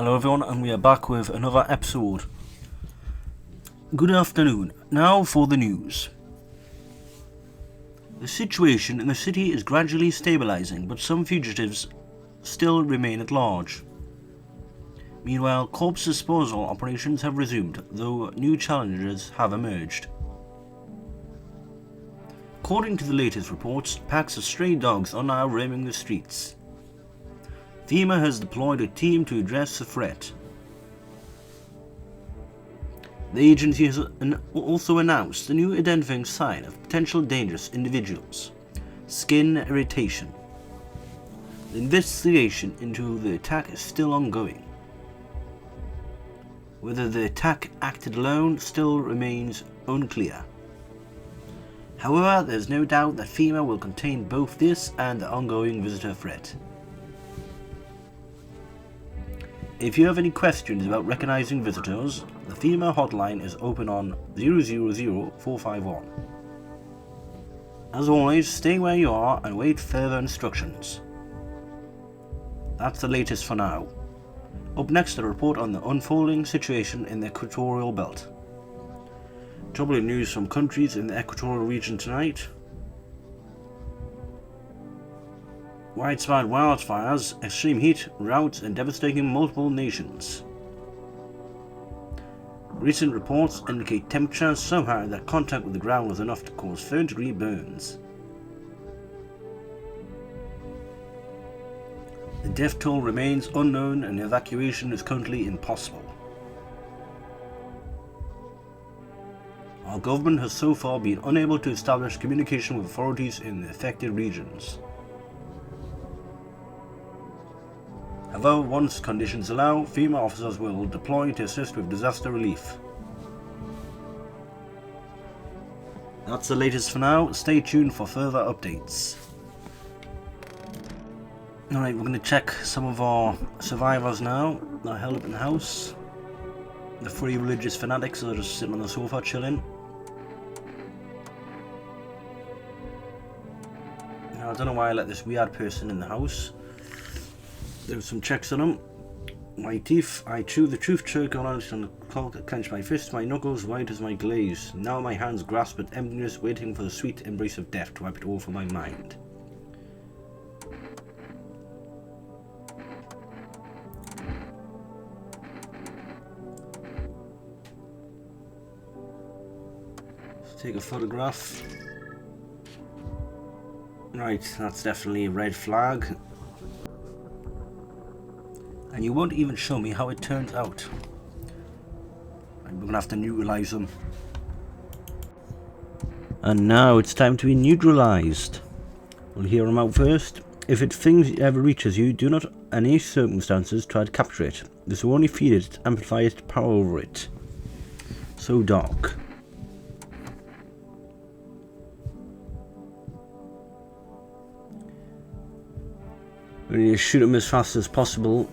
Hello everyone, and we are back with another episode. Good afternoon. Now for the news. The situation in the city is gradually stabilising, but some fugitives still remain at large. Meanwhile, corpse disposal operations have resumed, though new challenges have emerged. According to the latest reports, packs of stray dogs are now roaming the streets. FEMA has deployed a team to address the threat. The agency has also announced a new identifying sign of potential dangerous individuals: skin irritation. The investigation into the attack is still ongoing. Whether the attack acted alone still remains unclear. However, there is no doubt that FEMA will contain both this and the ongoing visitor threat. If you have any questions about recognizing visitors, the FEMA hotline is open on 000-451. As always, stay where you are and wait further instructions. That's the latest for now. Up next, a report on the unfolding situation in the equatorial belt. Troubling news from countries in the equatorial region tonight. Widespread wildfires, extreme heat, droughts, and devastating multiple nations. Recent reports indicate temperatures so high that contact with the ground was enough to cause third-degree burns. The death toll remains unknown and evacuation is currently impossible. Our government has so far been unable to establish communication with authorities in the affected regions. However, once conditions allow, FEMA officers will deploy to assist with disaster relief. That's the latest for now. Stay tuned for further updates. Alright, we're going to check some of our survivors now that are held up in the house. The 3 religious fanatics are just sitting on the sofa chilling. Now, I don't know why I let this weird person in the house. There's some checks on him. My teeth. I chew the truth choke on it and clench my fist, my knuckles white as my glaze. Now my hands grasp at emptiness, waiting for the sweet embrace of death to wipe it all from my mind. Let's take a photograph. Right, that's definitely a red flag. And you won't even show me how it turns out. We're going to have to neutralize them. And now it's time to be neutralized. We'll hear them out first. If it things ever reaches you, do not in any circumstances try to capture it. This will only feed it, amplify its power over it. So dark. We need to shoot them as fast as possible.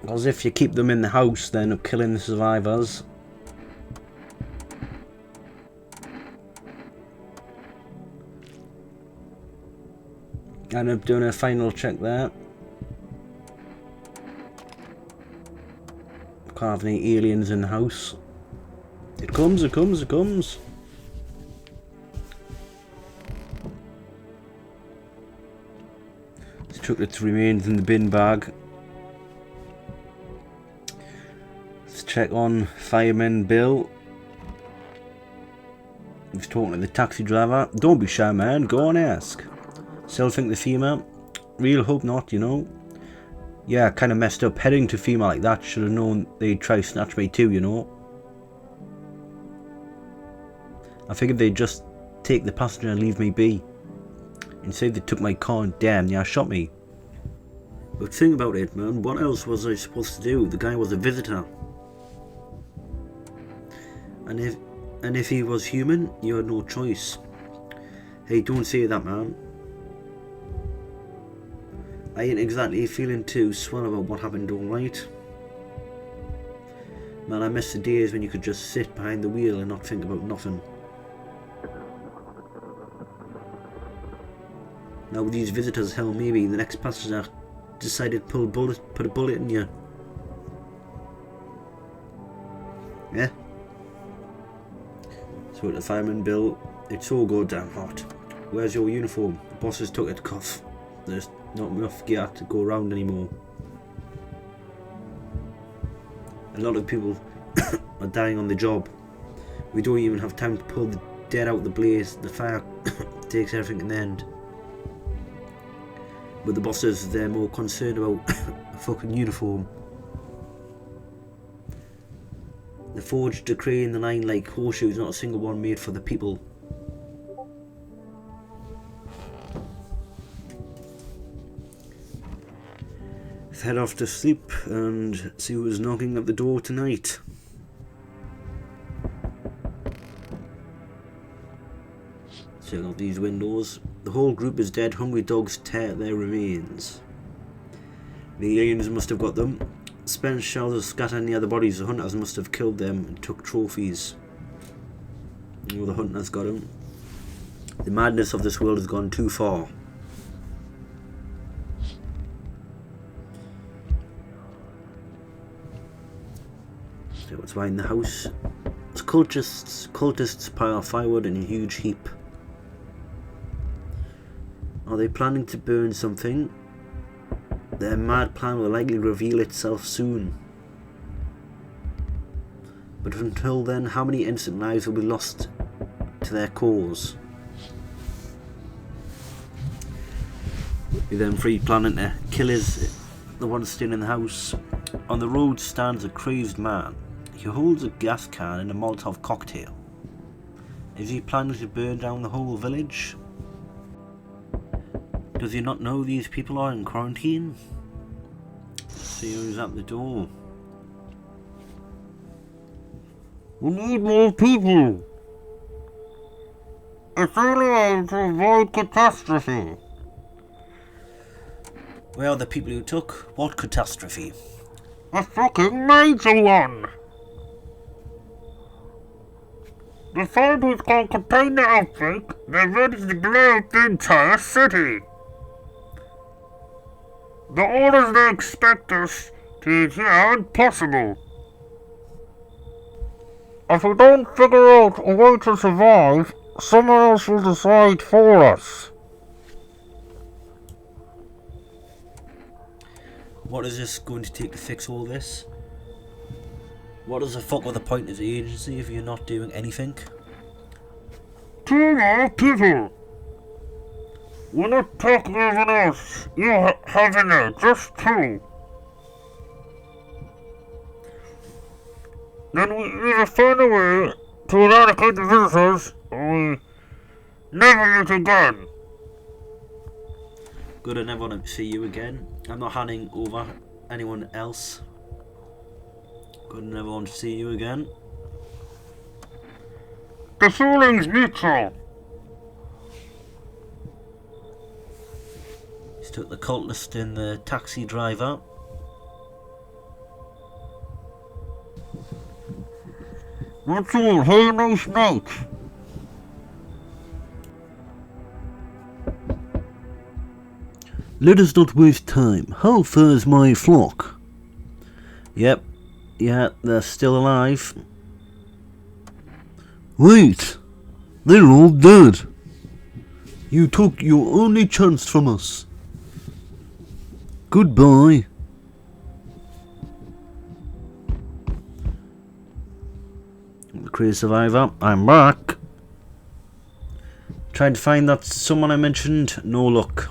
Because if you keep them in the house, they end up killing the survivors. End up doing a final check there. Can't have any aliens in the house. It comes, it comes, it comes. Let's chuck its remains in the bin bag. Check on fireman Bill. He's talking to the taxi driver. Don't be shy, man. Go and ask. Still think the FEMA? Real hope not, you know. Yeah, kind of messed up heading to FEMA like that. Should have known they'd try to snatch me too, you know. I figured they'd just take the passenger and leave me be. Instead they took my car and damn, yeah, shot me. But think about it, man. What else was I supposed to do? The guy was a visitor. And if he was human, you had no choice. Hey, don't say that, man. I ain't exactly feeling too swell about what happened, alright? Man, I miss the days when you could just sit behind the wheel and not think about nothing. Now with these visitors, hell, maybe the next passenger decided to put a bullet in you. Yeah. So at the fireman Bill, it's so goddamn hot. Where's your uniform? The bosses took it, cough. There's not enough gear to go around anymore. A lot of people are dying on the job. We don't even have time to pull the dead out the blaze. The fire takes everything in the end. But the bosses, they're more concerned about a fucking uniform. They forged a crane, the 9 like horseshoes, not a single one made for the people. Let's head off to sleep and see who's knocking at the door tonight. Check out these windows. The whole group is dead. Hungry dogs tear at their remains. The aliens must have got them. Spent shells are scattered near the bodies. The hunters must have killed them and took trophies. Oh, the hunters got them. The madness of this world has gone too far. So what's behind the house? It's cultists pile firewood in a huge heap. Are they planning to burn something? Their mad plan will likely reveal itself soon. But until then, how many innocent lives will be lost to their cause? He then free planning to kill the one staying in the house. On the road stands a crazed man. He holds a gas can and a Molotov cocktail. Is he planning to burn down the whole village? Does he not know these people are in quarantine? Let's see who's at the door. We need more people. It's only way to avoid catastrophe. Where are the people who took? What catastrophe? A fucking major one. The fighters can't contain the outbreak. They're ready to blow up the entire city. The orders they expect us to adhere are impossible. If we don't figure out a way to survive, someone else will decide for us. What is this going to take to fix all this? What is the fuck with the point of the agency if you're not doing anything? 2 more people. We're not taking anyone else. You have in there, just 2. Then we either find a way to eradicate the visitors, or we never meet again. Good, I never want to see you again. I'm not handing over anyone else. Good, I never want to see you again. The feeling's mutual. He's took the cultist and the taxi driver. That's all. Have a nice night. Let us not waste time. How far is my flock? Yep. Yeah, they're still alive. Wait! They're all dead. You took your only chance from us. Goodbye. The crazy survivor, I'm back. Trying to find that someone I mentioned, no luck.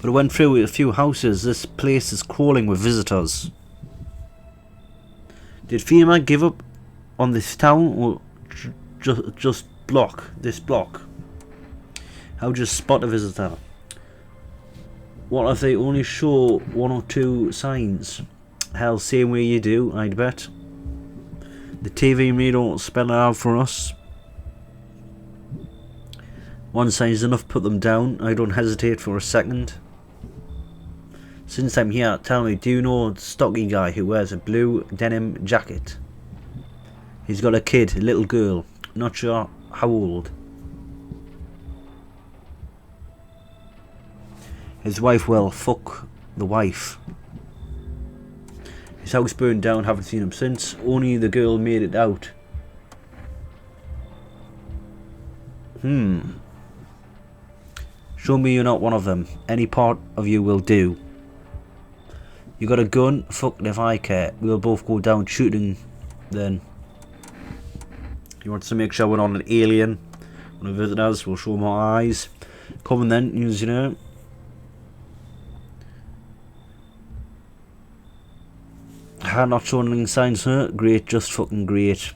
But I went through a few houses. This place is crawling with visitors. Did FEMA give up on this town or just block this block? How would you spot a visitor? What if they only show 1 or 2 signs? Hell, same way you do, I'd bet. The TV may don't spell it out for us. 1 sign is enough, put them down. I don't hesitate for a second. Since I'm here, tell me, do you know the stocky guy who wears a blue denim jacket? He's got a kid, a little girl, not sure how old. His wife, well, fuck the wife. His house burned down, haven't seen him since. Only the girl made it out. Show me you're not one of them. Any part of you will do. You got a gun? Fuck if I care. We'll both go down shooting then. He wants to make sure we're not an alien. When he visit us, we'll show him our eyes. Come on then, you know. Not showing any signs, sir. Great, just fucking great.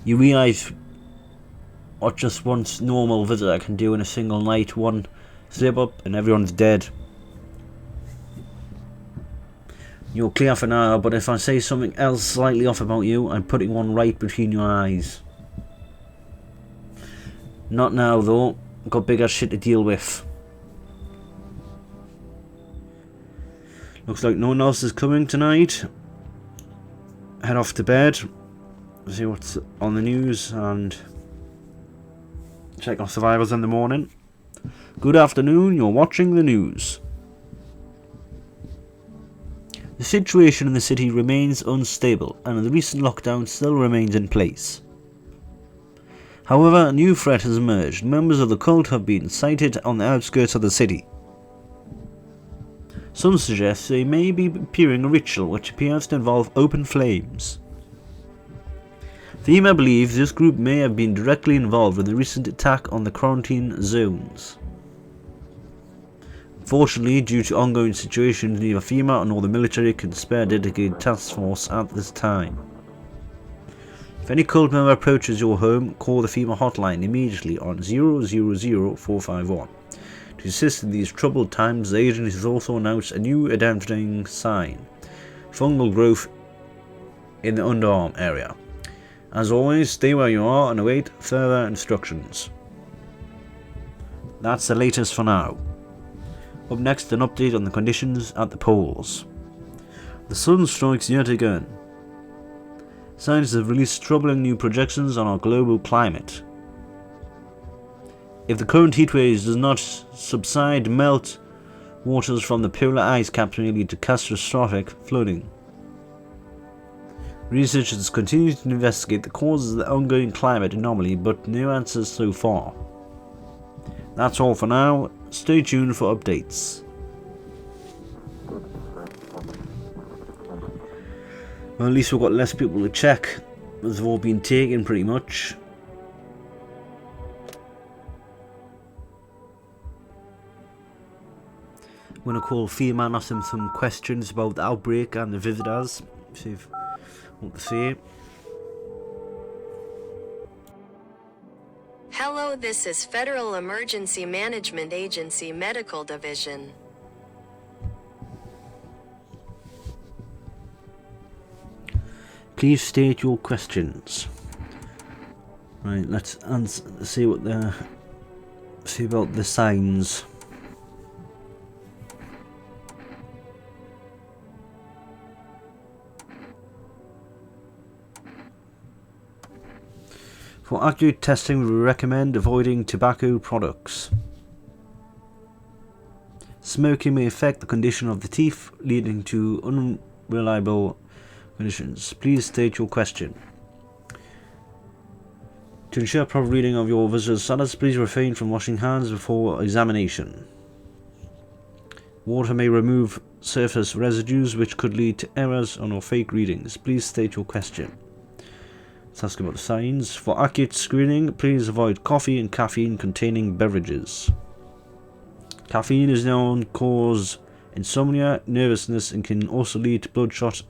You realise what just one normal visitor can do in a single night? One slip up and everyone's dead. You're clear for now, but if I say something else slightly off about you, I'm putting one right between your eyes. Not now though. Got bigger shit to deal with. Looks like no one else is coming tonight. Head off to bed. See what's on the news and check on survivors in the morning. Good afternoon, you're watching the news. The situation in the city remains unstable and the recent lockdown still remains in place. However, a new threat has emerged. Members of the cult have been sighted on the outskirts of the city. Some suggest they may be appearing a ritual which appears to involve open flames. FEMA believes this group may have been directly involved in the recent attack on the quarantine zones. Unfortunately, due to ongoing situations, neither FEMA nor the military can spare a dedicated task force at this time. If any cult member approaches your home, call the FEMA hotline immediately on 000451. To assist in these troubled times, the agency has also announced a new identifying sign: fungal growth in the underarm area. As always, stay where you are and await further instructions. That's the latest for now. Up next, an update on the conditions at the poles. The sun strikes yet again. Scientists have released troubling new projections on our global climate. If the current heatwaves does not subside, melt waters from the polar ice caps may lead to catastrophic flooding. Researchers continue to investigate the causes of the ongoing climate anomaly, but no answers so far. That's all for now. Stay tuned for updates. Well, at least we've got less people to check, as they've all been taken pretty much. I'm going to call FEMA and ask them some questions about the outbreak and the visitors. See what to say. Hello, this is Federal Emergency Management Agency Medical Division. Please state your questions. Right, let's see what the see about the signs. For accurate testing, we recommend avoiding tobacco products. Smoking may affect the condition of the teeth, leading to unreliable conditions. Please state your question. To ensure proper reading of your visitor's status, please refrain from washing hands before examination. Water may remove surface residues which could lead to errors on or fake readings. Please state your question. Let's ask about the signs. For accurate screening, please avoid coffee and caffeine containing beverages. Caffeine is known to cause insomnia, nervousness, and can also lead to bloodshot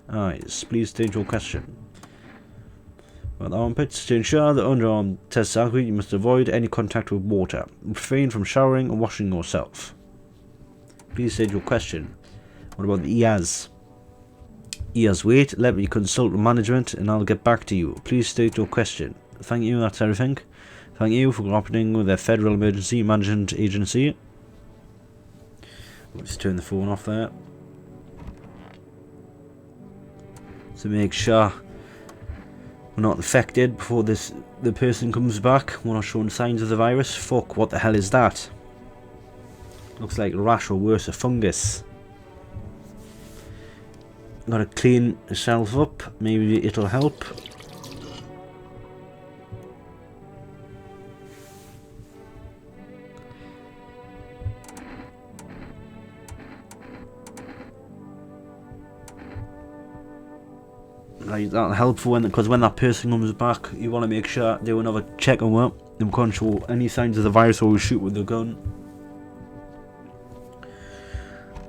eyes. Please state your question. About the armpits. To ensure the underarm tests are accurate, you must avoid any contact with water. Refrain from showering and washing yourself. Please state your question. What about the ears? Ears, wait, let me consult with management and I'll get back to you. Please state your question. Thank you, that's everything. Thank you for cooperating with the Federal Emergency Management Agency. We'll just turn the phone off there. To make sure we're not infected before the person comes back. We're not showing signs of the virus. Fuck, what the hell is that? Looks like a rash or worse, a fungus. Gotta clean yourself up, maybe it'll help. Right, that'll help for because when that person comes back, you want to make sure they will have a check on what they can't show any signs of the virus or will shoot with the gun.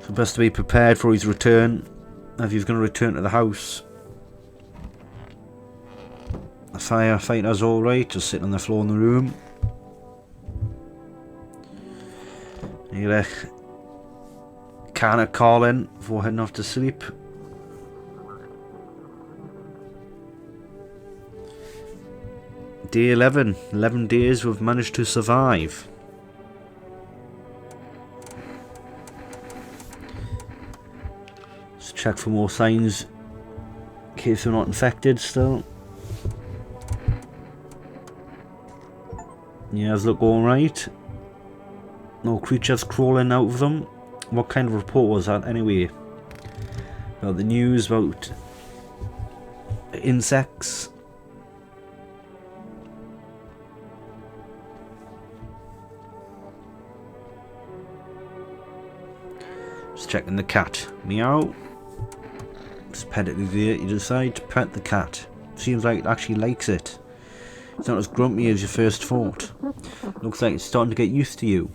So best to be prepared for his return if he's going to return to the house. The firefighter's alright, just sitting on the floor in the room. You get a can of Carlin before heading off to sleep. Day 11. 11 days we've managed to survive. Let's check for more signs in case they're not infected still. Yes, look alright. No creatures crawling out of them. What kind of report was that anyway? About the news about insects. Just checking the cat. Meow. Just pet it there. You decide to pet the cat. Seems like it actually likes it. It's not as grumpy as you first thought. Looks like it's starting to get used to you.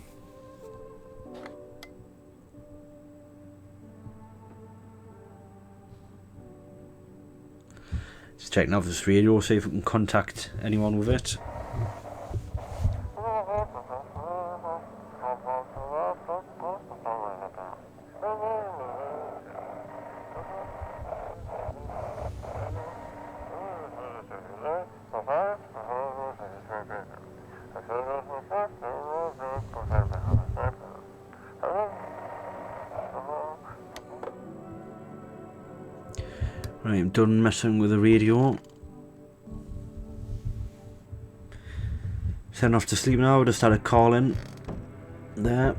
Just checking out this radio, see if we can contact anyone with it. Right, I'm done messing with the radio. Heading off to sleep now. Just started calling there.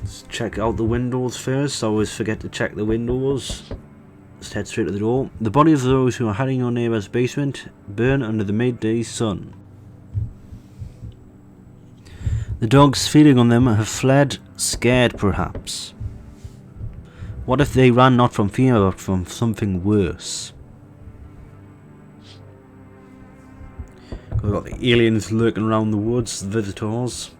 Let's check out the windows first. I always forget to check the windows. Let's head straight to the door. The bodies of those who are hiding in your neighbour's basement burn under the midday sun. The dogs feeding on them have fled, scared perhaps. What if they ran not from fear but from something worse? We've got the aliens lurking around the woods, the visitors.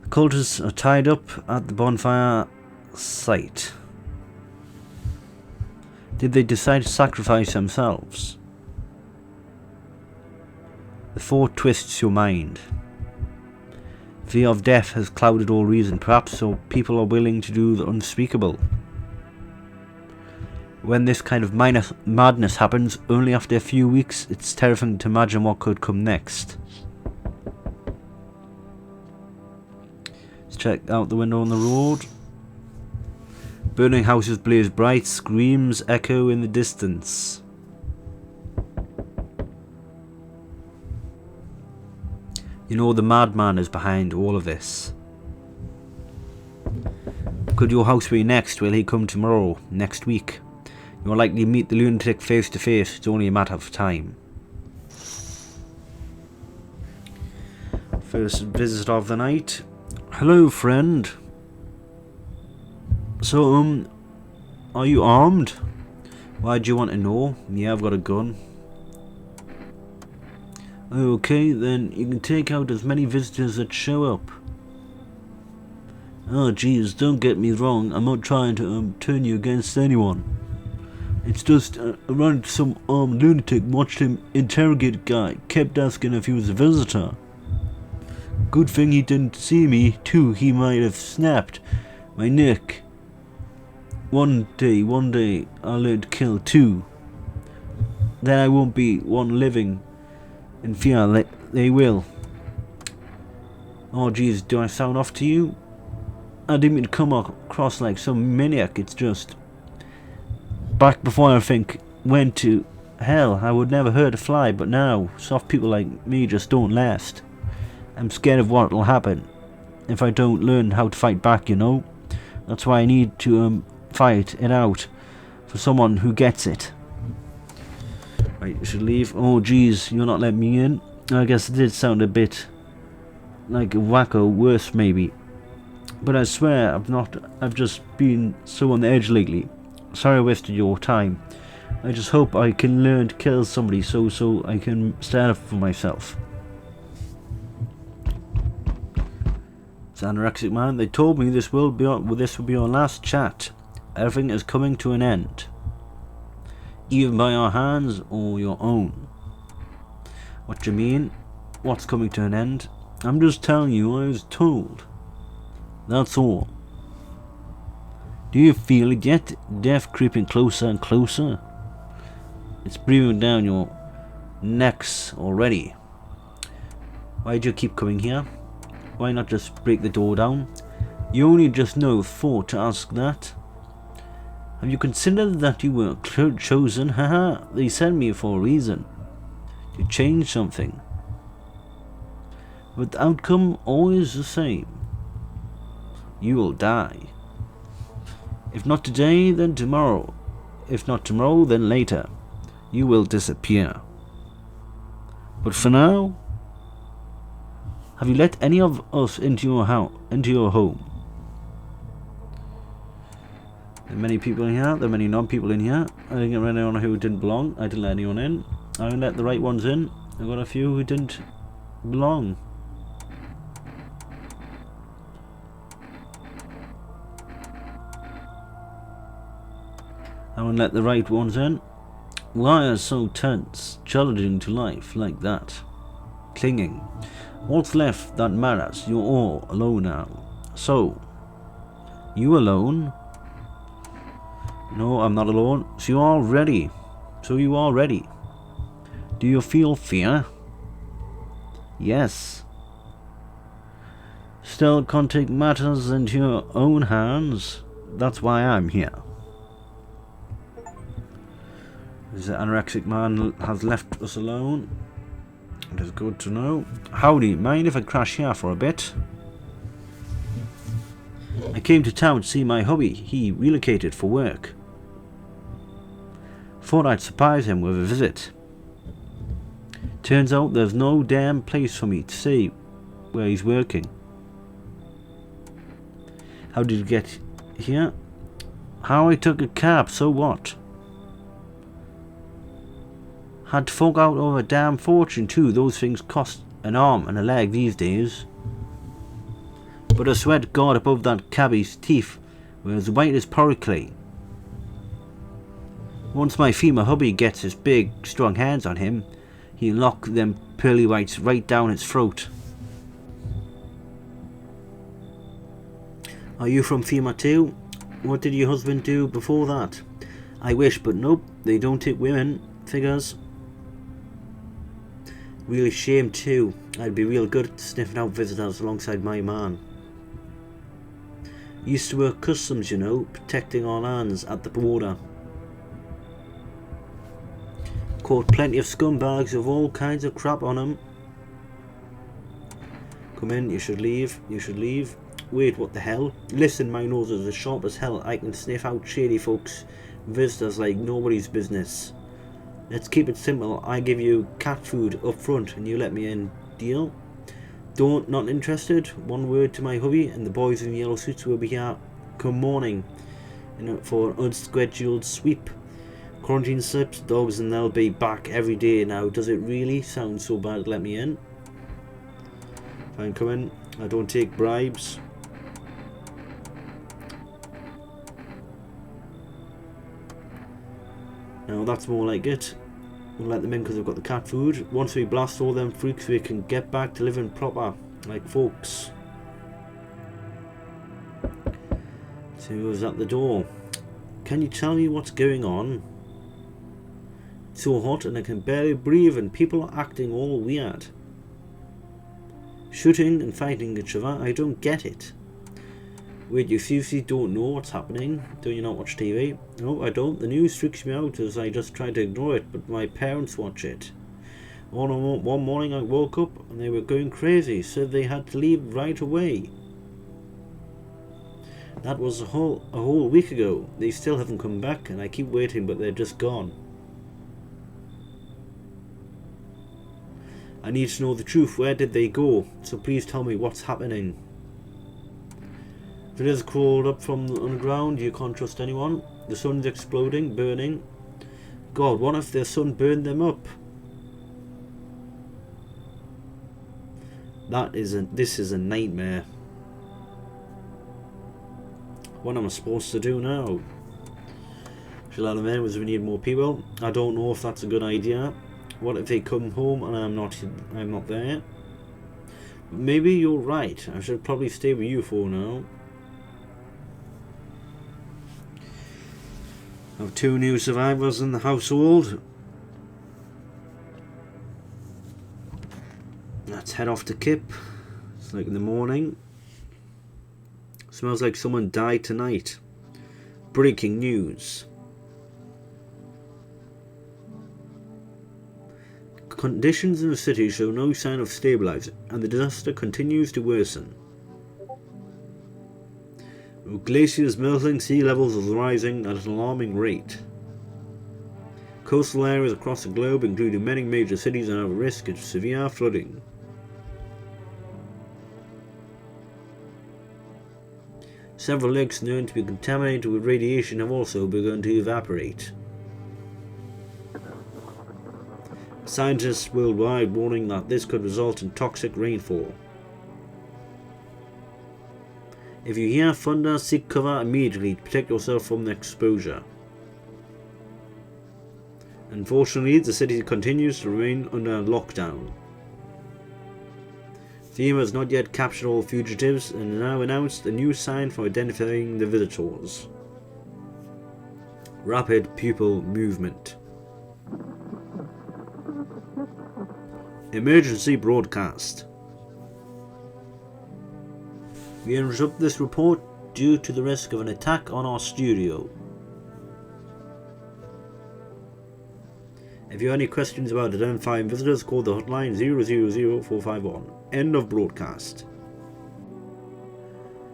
The cultists are tied up at the bonfire site. Did they decide to sacrifice themselves? The thought twists your mind. Fear of death has clouded all reason, perhaps so people are willing to do the unspeakable. When this kind of madness happens, only after a few weeks, it's terrifying to imagine what could come next. Let's check out the window on the road. Burning houses blaze bright, screams echo in the distance. You know the madman is behind all of this. Could your house be next? Will he come tomorrow? Next week? You'll likely meet the lunatic face to face. It's only a matter of time. First visit of the night. Hello, friend. So, are you armed? Why do you want to know? Yeah, I've got a gun. Okay, then you can take out as many visitors that show up. Oh geez, don't get me wrong, I'm not trying to turn you against anyone. It's just around some armed lunatic watched him interrogate a guy, kept asking if he was a visitor. Good thing he didn't see me, too, he might have snapped my neck. One day, I'll learn to kill too. Then I won't be one living in fear, they will. Oh jeez, do I sound off to you? I didn't mean to come across like some maniac, it's just... Back before I think went to Hell, I would never hurt a fly, but now, soft people like me just don't last. I'm scared of what'll happen if I don't learn how to fight back, you know? That's why I need to, fight it out for someone who gets it. Right, you should leave. Oh, geez, you're not letting me in? I guess it did sound a bit like a wacko, worse maybe. But I swear, I've just been so on the edge lately. Sorry I wasted your time. I just hope I can learn to kill somebody so I can stand up for myself. It's Anorexic Man. They told me this will be our last chat. Everything is coming to an end. Either by our hands or your own. What do you mean? What's coming to an end? I'm just telling you I was told. That's all. Do you feel it yet? Death creeping closer and closer? It's breathing down your necks already. Why do you keep coming here? Why not just break the door down? You only just know thought to ask that. Have you considered that you were chosen? Haha, they sent me for a reason. To change something. But the outcome always the same. You will die. If not today, then tomorrow. If not tomorrow, then later. You will disappear. But for now, have you let any of us into your home? There are many people in here. There are many non-people in here. I didn't get anyone who didn't belong. I didn't let anyone in. I only let the right ones in. I got a few who didn't belong. I won't let the right ones in. Why are so tense, challenging to life like that? Clinging. What's left that matters? You're all alone now. So, you alone? No, I'm not alone. So you are ready. Do you feel fear? Yes. Still can't take matters into your own hands. That's why I'm here. The Anorexic Man has left us alone. It is good to know. Howdy, mind if I crash here for a bit? I came to town to see my hubby. He relocated for work. Thought I'd surprise him with a visit. Turns out there's no damn place for me to say where he's working. How did you get here? How I took a cab, so what? Had to fork out over a damn fortune too. Those things cost an arm and a leg these days. But I swear to God, above that cabbie's teeth were as white as porcelain. Once my female hubby gets his big, strong hands on him, he'll lock them pearly whites right down its throat. Are you from FEMA too? What did your husband do before that? I wish, but nope, they don't take women. Figures. Really shame too. I'd be real good at sniffing out visitors alongside my man. Used to work customs, you know, protecting our lands at the border. Caught plenty of scumbags with all kinds of crap on them. Come in, you should leave. Wait, what the hell? Listen, my nose is as sharp as hell. I can sniff out shady folks, visitors like nobody's business. Let's keep it simple. I give you cat food up front and you let me in. Deal? Not interested? One word to my hubby and the boys in yellow suits will be here come morning for an unscheduled sweep. Quarantine slips, dogs, and they'll be back every day. Now, does it really sound so bad? Let me in. Fine, come in. I don't take bribes. Now that's more like it. We'll let them in because they've got the cat food. Once we blast all them freaks, we can get back to living proper, like folks. So who's at the door? Can you tell me what's going on? It's so hot and I can barely breathe and people are acting all weird. Shooting and fighting each other, I don't get it. Wait, you seriously don't know what's happening? Do you not watch TV? No, I don't. The news freaks me out as I just try to ignore it, but my parents watch it. One morning I woke up and they were going crazy, said they had to leave right away. That was a whole week ago. They still haven't come back and I keep waiting, but they're just gone. I need to know the truth. Where did they go? So please tell me what's happening. Villagers crawled up from the underground. You can't trust anyone. The sun's exploding, burning. God, what if their sun burned them up? This is a nightmare. What am I supposed to do now? Shall I let them in as we need more people? I don't know if that's a good idea. What if they come home and I'm not there? Maybe you're right. I should probably stay with you for now. I have 2 new survivors in the household. Let's head off to Kip. It's like in the morning. Smells like someone died tonight. Breaking news. Conditions in the city show no sign of stabilizing, and the disaster continues to worsen. Glaciers melting, sea levels are rising at an alarming rate. Coastal areas across the globe, including many major cities, are at risk of severe flooding. Several lakes known to be contaminated with radiation have also begun to evaporate. Scientists worldwide warning that this could result in toxic rainfall. If you hear thunder, seek cover immediately to protect yourself from the exposure. Unfortunately, the city continues to remain under lockdown. FEMA has not yet captured all fugitives and now announced a new sign for identifying the visitors. Rapid pupil movement. Emergency broadcast. We interrupt this report due to the risk of an attack on our studio. If you have any questions about identifying visitors, call the hotline 000451. End of broadcast.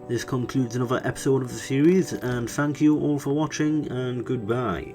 This concludes another episode of the series, and thank you all for watching, and goodbye.